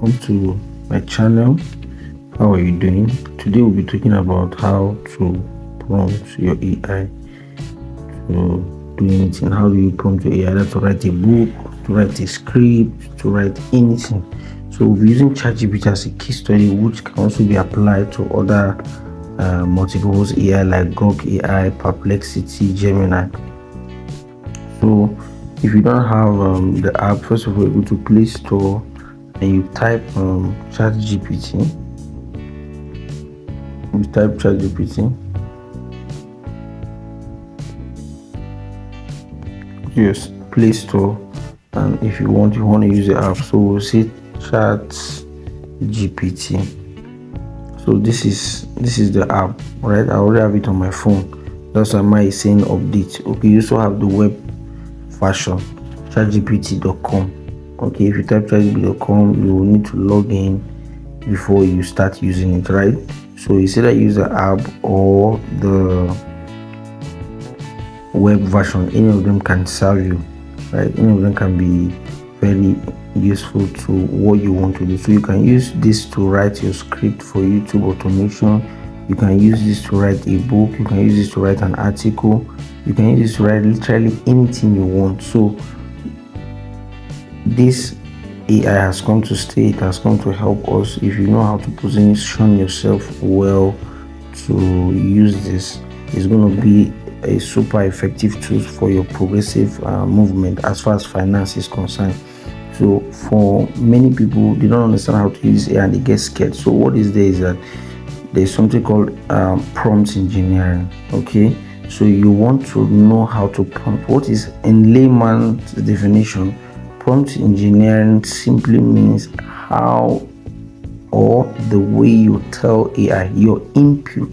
welcome to my channel. How are you doing? Today we'll be talking about how to prompt your AI to do anything. How do you prompt your AI? That's to write a book, to write a script, to write anything. So we'll be using ChatGPT as a case study, which can also be applied to other multiple AI like Grok AI, Perplexity, Gemini. So if you don't have the app, first of all, go to Play Store and you type ChatGPT. You type ChatGPT. Yes, Play Store, and if you want to use the app, so we'll say ChatGPT. So this is the app, right? I already have it on my phone. That's why mine is saying update. Okay, you also have the web version, chatgpt.com. Okay, if you type chatgpt.com, you will need to log in before you start using it, right? So you either use the app or the web version. Any of them can serve you, right? Any of them can be very useful to what you want to do. So you can use this to write your script for YouTube automation. You can use this to write a book. You can use this to write an article. You can use this to write literally anything you want. So this AI has come to stay. It has come to help us. If you know how to position yourself well to use this, it's going to be a super effective tool for your progressive movement as far as finance is concerned. So for many people, they don't understand how to use AI and they get scared. So what is there is that there's something called prompt engineering. Okay, so you want to know how to prompt. What is, in layman's definition, prompt engineering simply means how or the way you tell AI your input,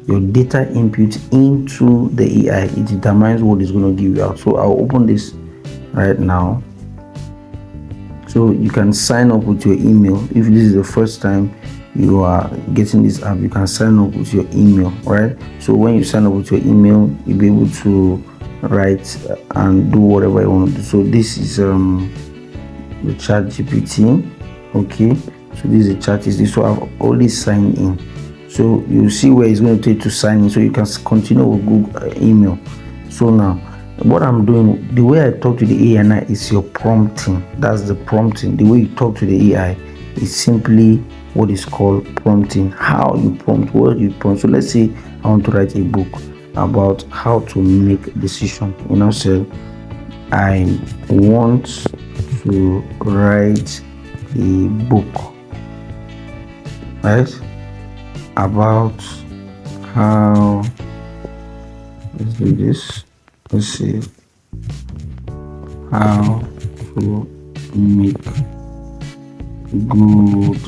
your data input into the AI. It determines what is going to give you out. So I'll open this right now. So you can sign up with your email. If this is the first time you are getting this app, you can sign up with your email, right? So when you sign up with your email, you'll be able to write and do whatever you want to do. So this is the ChatGPT. Okay, so this is the chat. So I've already signed in. So you see where it's going to take to sign in. So you can continue with Google email. So now what I'm doing, the way I talk to the AI now is your prompting. That's the prompting. The way you talk to the AI is simply what is called prompting. How you prompt, what you prompt. So let's say I want to write a book about how to make a decision. So I want to write a book, right, about how, let's do this. Let's see how to make good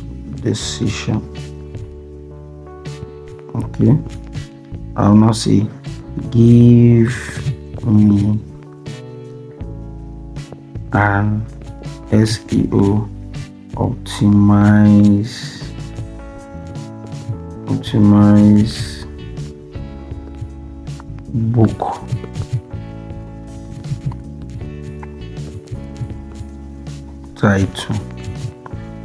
decision. Okay, I'll now say give me an SEO optimize book title.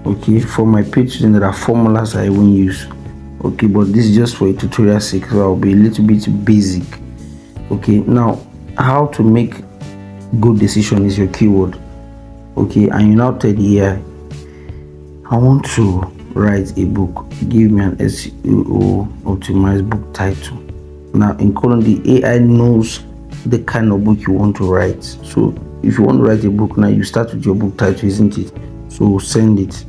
Okay, for my page there are formulas I won't use. Okay, but this is just for a tutorial sake, so I'll be a little bit basic. Okay, now how to make good decision is your keyword. Okay, and you now tell the AI, I want to write a book, give me an SEO optimized book title. Now in column, the AI knows the kind of book you want to write. So if you want to write a book, now you start with your book title, isn't it? So send it.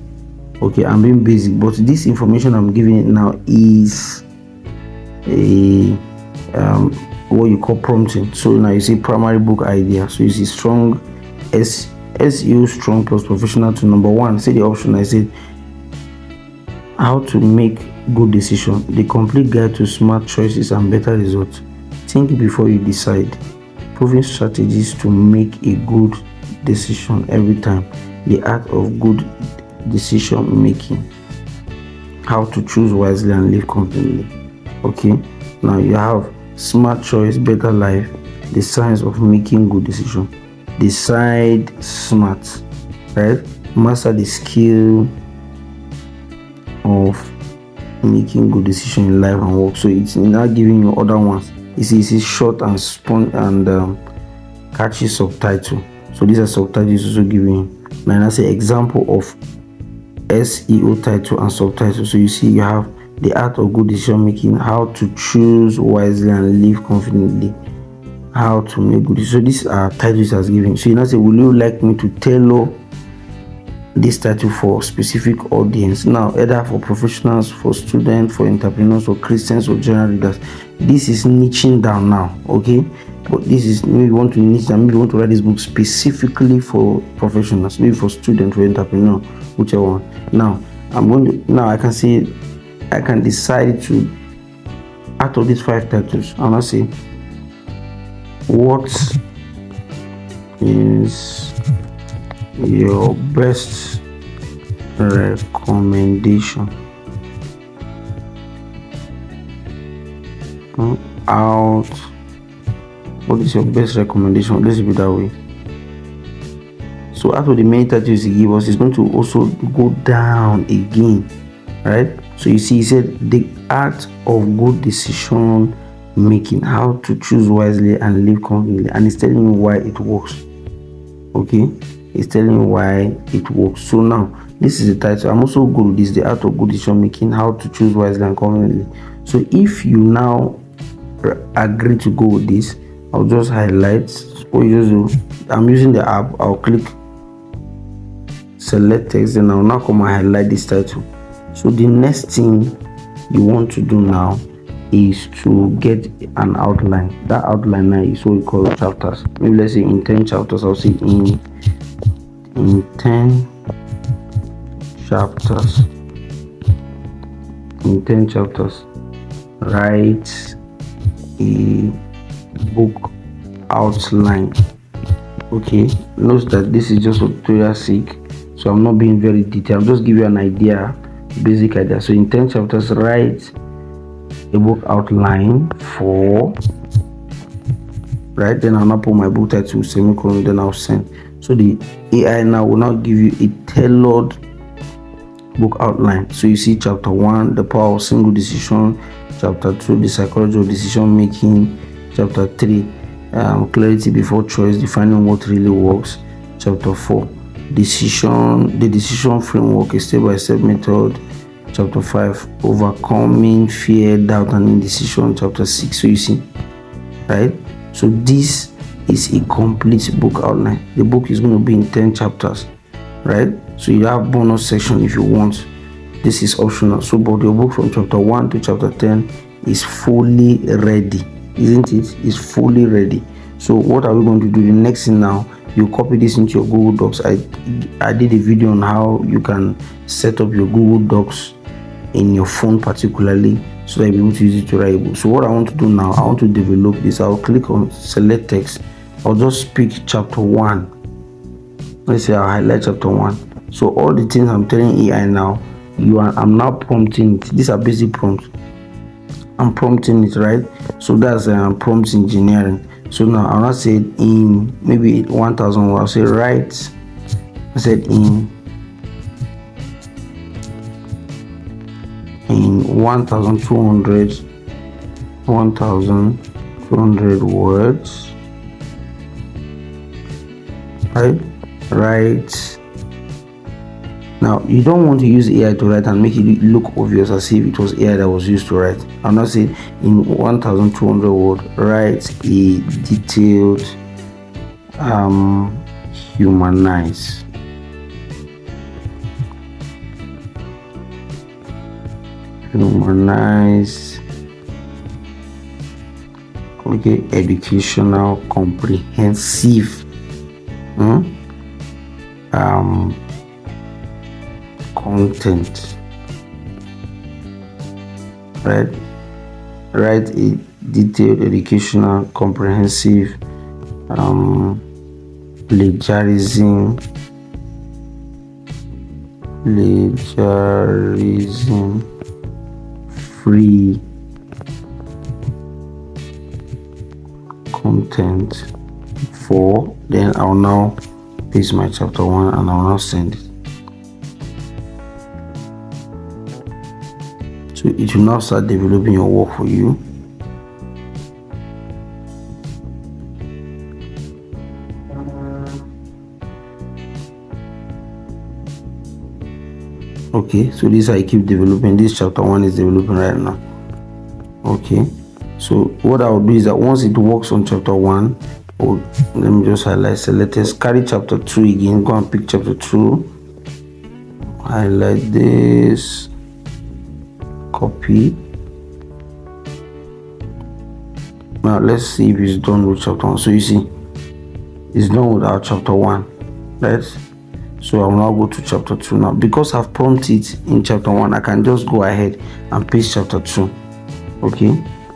Okay, I'm being basic, but this information I'm giving it now is a what you call prompting. So now you see primary book idea. So you see strong SEO strong plus professional to number one. Say the option I said how to make good decision, the complete guide to smart choices and better results. Think before you decide. Proven strategies to make a good decision every time. The art of good decision making. How to choose wisely and live confidently. Okay, now you have smart choice, better life, the science of making good decision. Decide smart, right? Master the skill of making good decision in life and work. So it's now giving you other ones. It's a short and catchy subtitle. So these are subtitles also giving you. Now I say example of SEO title and subtitle. So you see you have the art of good decision making, how to choose wisely and live confidently, how to make good decisions. So these are titles as given. So you now say, will you like me to tailor this title for specific audience? Now, either for professionals, for students, for entrepreneurs, or Christians, or general readers. This is niching down now, okay? But this is, maybe you want to niche down, maybe you want to write this book specifically for professionals, maybe for students, for entrepreneur, whichever one. Now I can see, I can decide to, out of these 5 titles, I'm gonna say, what is your best recommendation what is your best recommendation? Let's be that way. So out of the many titles he gave us, it's going to also go down again, right? So you see, he said the art of good decision making, how to choose wisely and live confidently, and he's telling you why it works. Okay, he's telling you why it works. So now this is the title. I'm also good with this, the art of good decision making, how to choose wisely and confidently. So if you now agree to go with this, I'll just highlight what you just do. I'm using the app. I'll click select text, and I'll now come and highlight this title. So the next thing you want to do now is to get an outline. That outline now is what we call chapters. Maybe let's say in 10 chapters. I'll say in 10 chapters. In 10 chapters, write a book outline. Okay, note that this is just for tutorial sake, so I'm not being very detailed. I'm just give you an idea, basic idea. So in 10 chapters, write a book outline for, right? Then I'll now put my book title, semicolon, then I'll send. So the AI now will now give you a tailored book outline. So you see chapter 1, the power of single decision. Chapter 2, the psychology of decision making. Chapter 3, clarity before choice, defining what really works. Chapter 4, the decision framework, a step-by-step method. Chapter 5, overcoming fear, doubt, and indecision. Chapter 6. So you see, right? So this is a complete book outline. The book is going to be in 10 chapters, right? So you have bonus section if you want. This is optional. So but your book from chapter 1 to chapter 10 is fully ready, isn't it? It's fully ready. So what are we going to do? The next thing now, you copy this into your Google Docs. I did a video on how you can set up your Google Docs in your phone particularly, so that you'll be able to use it to write a book. So what I want to do now, I want to develop this. I'll click on select text. I'll just pick chapter 1. Let's say I'll highlight chapter 1. So all the things I'm telling AI now, I'm now prompting it. These are basic prompts. I'm prompting it, right? So that's prompt engineering. So now I'll not say in maybe 1000 words. I'll say write. I said in 1200 words, right? Now you don't want to use AI to write and make it look obvious as if it was AI that was used to write. I'm not saying in 1200 words, write a detailed humanized educational comprehensive content, right? Write a detailed educational comprehensive plagiarism free content for, then I'll now paste my chapter 1 and I'll now send it. So it will now start developing your work for you. Okay, so this I keep developing. This chapter 1 is developing right now. Okay, so what I'll do is that once it works on chapter 1, let me just highlight, so let us carry chapter 2 again. Go and pick chapter 2, highlight this, copy. Now let's see if it's done with chapter 1. So you see, it's done with our chapter 1, right? So I'll now go to chapter 2 now. Because I've prompted it in chapter 1, I can just go ahead and paste chapter 2. Okay,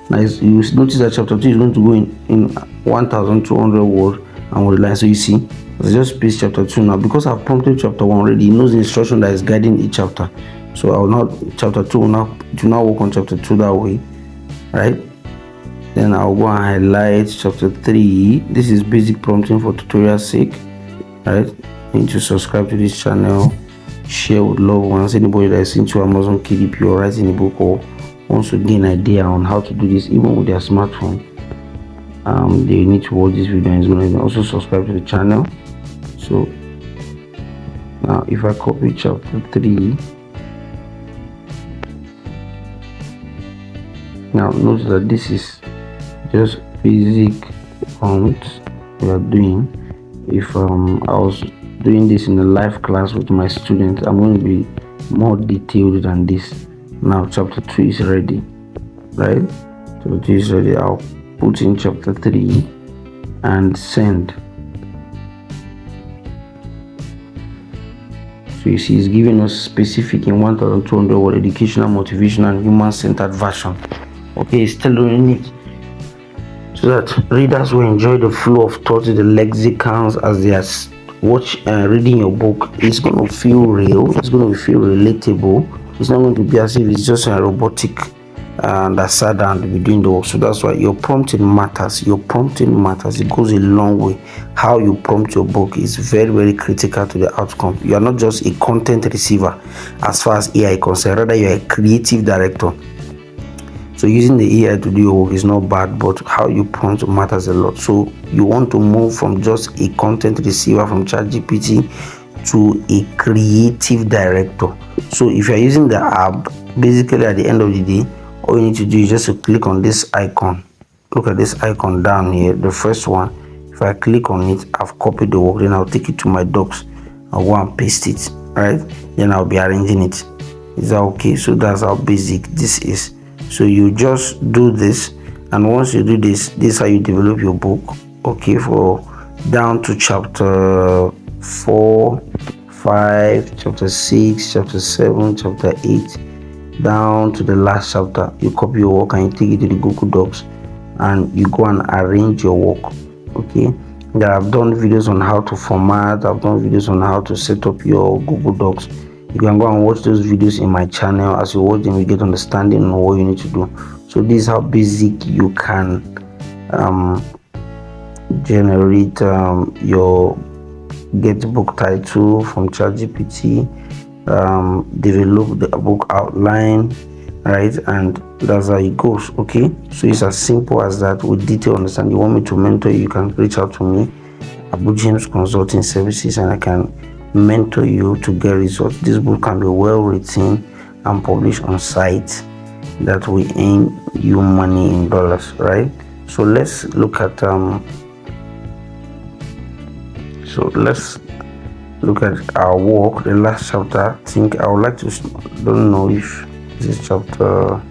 now you notice that chapter 2 is going to go in 1200 words and with the line. So you see, let's just paste chapter 2 now. Because I've prompted chapter 1 already, it knows the instruction that is guiding each chapter. So I will not, chapter 2 will now work on chapter 2 that way, right? Then I'll go and highlight chapter 3. This is basic prompting for tutorial sake, right? You need to subscribe to this channel, share with loved ones, anybody that is into Amazon KDP or writing a book or wants to gain an idea on how to do this even with their smartphone. They need to watch this video and it's going to also subscribe to the channel. So now if I copy chapter 3, now notice that this is just basic prompts we are doing. If I was doing this in a live class with my students, I'm going to be more detailed than this. Now chapter 2 is ready, right? Chapter 2 is ready. I'll put in chapter 3 and send. So you see, it's giving us specific in 1200 word educational, motivational, and human-centered version. Okay, it's still doing it so that readers will enjoy the flow of thought, the lexicons as they are reading your book. It's going to feel real. It's going to feel relatable. It's not going to be as if it's just a robotic that sat down to be doing the work. So that's why your prompting matters. Your prompting matters. It goes a long way. How you prompt your book is very, very critical to the outcome. You are not just a content receiver as far as AI is concerned. Rather, you are a creative director. So using the AI to do your work is not bad, but how you prompt matters a lot. So you want to move from just a content receiver from ChatGPT to a creative director. So if you're using the app, basically at the end of the day, all you need to do is just to click on this icon. Look at this icon down here, the first one. If I click on it, I've copied the work, then I'll take it to my docs. I'll go and paste it, right? Then I'll be arranging it. Is that okay? So that's how basic this is. So you just do this, and once you do this, this is how you develop your book. Okay, for down to chapter 4, 5, chapter 6, chapter 7, chapter 8, down to the last chapter. You copy your work and you take it to the Google Docs and you go and arrange your work. Okay, there I've done videos on how to format. I've done videos on how to set up your Google Docs. You can go and watch those videos in my channel. As you watch them, you get understanding on what you need to do. So this is how basic you can generate your get book title from ChatGPT, develop the book outline, right? And that's how it goes. Okay, so it's as simple as that with detailed understanding. You want me to mentor you, you can reach out to me, Abu James Consulting Services, and I can mentor you to get results. This book can be well written and published on sites that will earn you money in dollars, right? So let's look at our work, the last chapter. I think I would like to, don't know if this chapter.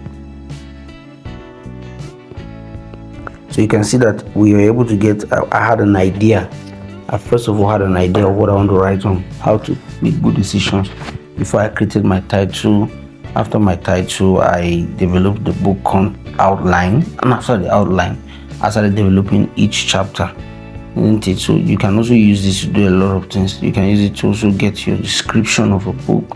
So you can see that we were able to get, I had an idea. I first of all had an idea of what I want to write on, how to make good decisions before I created my title. After my title, I developed the book outline, and after the outline, I started developing each chapter. Isn't it? So you can also use this to do a lot of things. You can use it to also get your description of a book,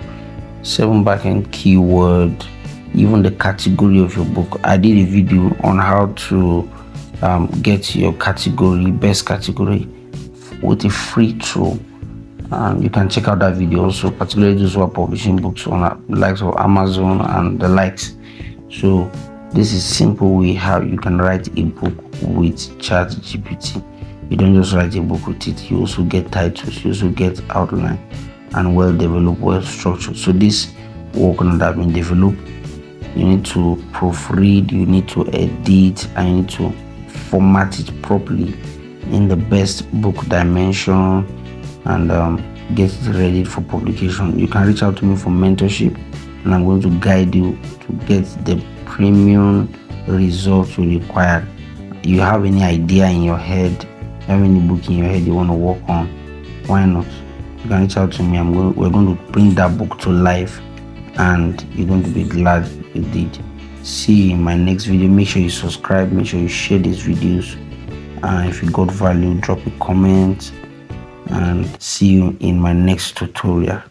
7 backend keyword, even the category of your book. I did a video on how to get your category, best category, with a free tool. You can check out that video also, particularly those who are publishing books on the likes of Amazon and the likes. So this is simple way how you can write a book with ChatGPT. You don't just write a book with it, you also get titles, you also get outline and well developed, well structured. So this work that have been developed, you need to proofread, you need to edit, and you need to format it properly in the best book dimension and get it ready for publication. You can reach out to me for mentorship, and I'm going to guide you to get the premium results you require. You have any idea in your head, you have any book in your head you want to work on, why not? You can reach out to me. We're going to bring that book to life, and you're going to be glad you did. See you in my next video. Make sure you subscribe, make sure you share these videos, and if you got value, drop a comment, and see you in my next tutorial.